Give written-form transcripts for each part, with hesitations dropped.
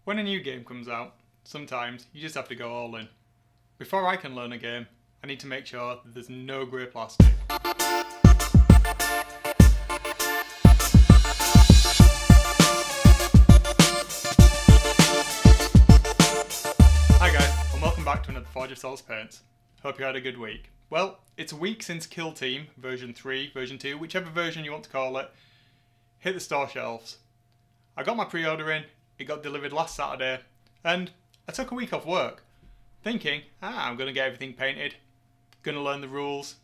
When a new game comes out, sometimes you just have to go all in. Before I can learn a game, I need to make sure that there's no grey plastic. Hi guys, and welcome back to another Forge of Souls Paints. Hope you had a good week. Well, it's a week since Killteam, version 3, version 2, whichever version you want to call it, hit the store shelves. I got my pre-order in, it got delivered last Saturday, and I took a week off work, thinking, I'm going to get everything painted, going to learn the rules.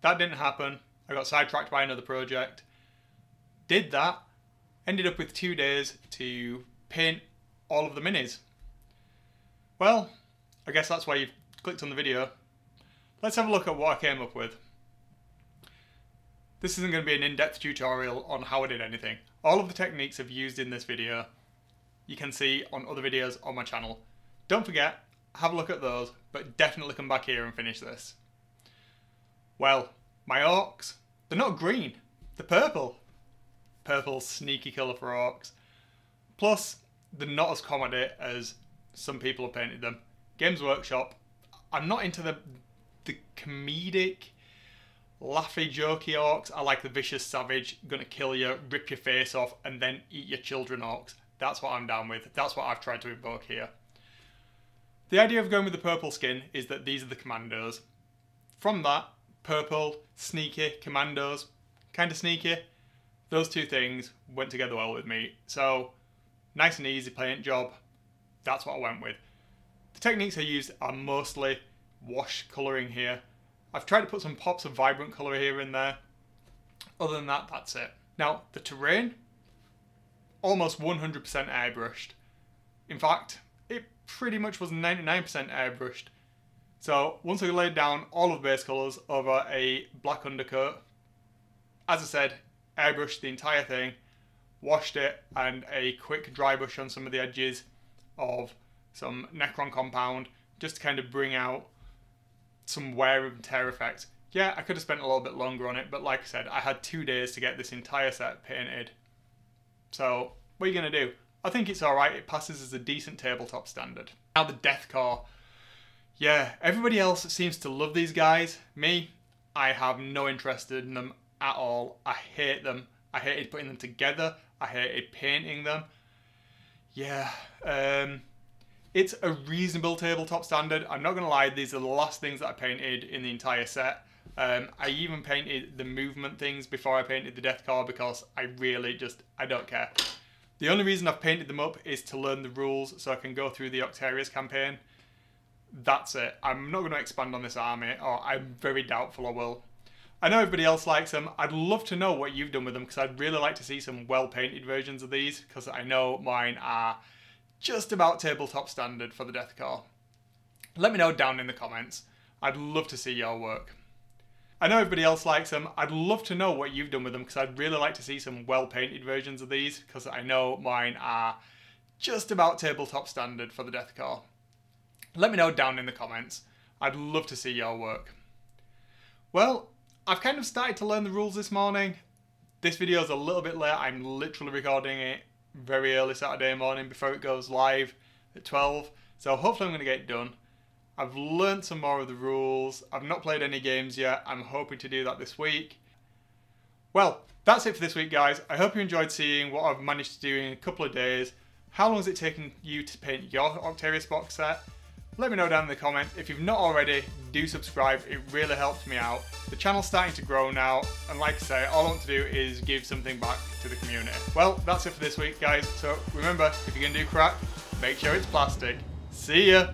That didn't happen. I got sidetracked by another project. Did that, ended up with 2 days to paint all of the minis. Well, I guess that's why you've clicked on the video. Let's have a look at what I came up with. This isn't going to be an in-depth tutorial on how I did anything. All of the techniques I've used in this video you can see on other videos on my channel. Don't forget, have a look at those, but definitely come back here and finish this. Well, my orcs, they're not green, they're purple. Purple's sneaky colour for orcs. Plus, they're not as comedy as some people have painted them. Games Workshop, I'm not into the comedic, laughy, jokey orcs. I like the vicious savage, gonna kill you, rip your face off, and then eat your children orcs. That's what I'm down with. That's what I've tried to evoke here. The idea of going with the purple skin is that these are the commandos. From that, purple, sneaky, commandos, kind of sneaky. Those two things went together well with me. So, nice and easy paint job. That's what I went with. The techniques I used are mostly wash colouring here. I've tried to put some pops of vibrant colour here and there. Other than that, that's it. Now, the terrain, almost 100% airbrushed. In fact, it pretty much was 99% airbrushed. So once I laid down all of the base colours over a black undercoat, as I said, airbrushed the entire thing, washed it, and a quick dry brush on some of the edges of some Necron compound, just to kind of bring out some wear and tear effects. Yeah, I could have spent a little bit longer on it, but like I said, I had 2 days to get this entire set painted. So, what are you going to do? I think it's alright, it passes as a decent tabletop standard. Now the Death Koprs. Yeah, everybody else seems to love these guys. Me, I have no interest in them at all. I hate them. I hated putting them together. I hated painting them. Yeah, it's a reasonable tabletop standard. I'm not going to lie, these are the last things that I painted in the entire set. I even painted the movement things before I painted the Death Koprs because I really I don't care. The only reason I've painted them up is to learn the rules so I can go through the Octarius campaign. That's it. I'm not going to expand on this army, or I'm very doubtful I will. I know everybody else likes them. I'd love to know what you've done with them because I'd really like to see some well-painted versions of these because I know mine are just about tabletop standard for the Death Koprs. Let me know down in the comments. I'd love to see your work. I know everybody else likes them. I'd love to know what you've done with them because I'd really like to see some well-painted versions of these because I know mine are just about tabletop standard for the Death Koprs. Let me know down in the comments. I'd love to see your work. Well, I've kind of started to learn the rules this morning. This video is a little bit late. I'm literally recording it very early Saturday morning before it goes live at 12. So hopefully I'm going to get it done. I've learnt some more of the rules. I've not played any games yet. I'm hoping to do that this week. Well, that's it for this week, guys. I hope you enjoyed seeing what I've managed to do in a couple of days. How long has it taken you to paint your Octarius box set? Let me know down in the comments. If you've not already, do subscribe. It really helps me out. The channel's starting to grow now, and like I say, all I want to do is give something back to the community. Well, that's it for this week, guys. So remember, if you're going to do crack, make sure it's plastic. See ya!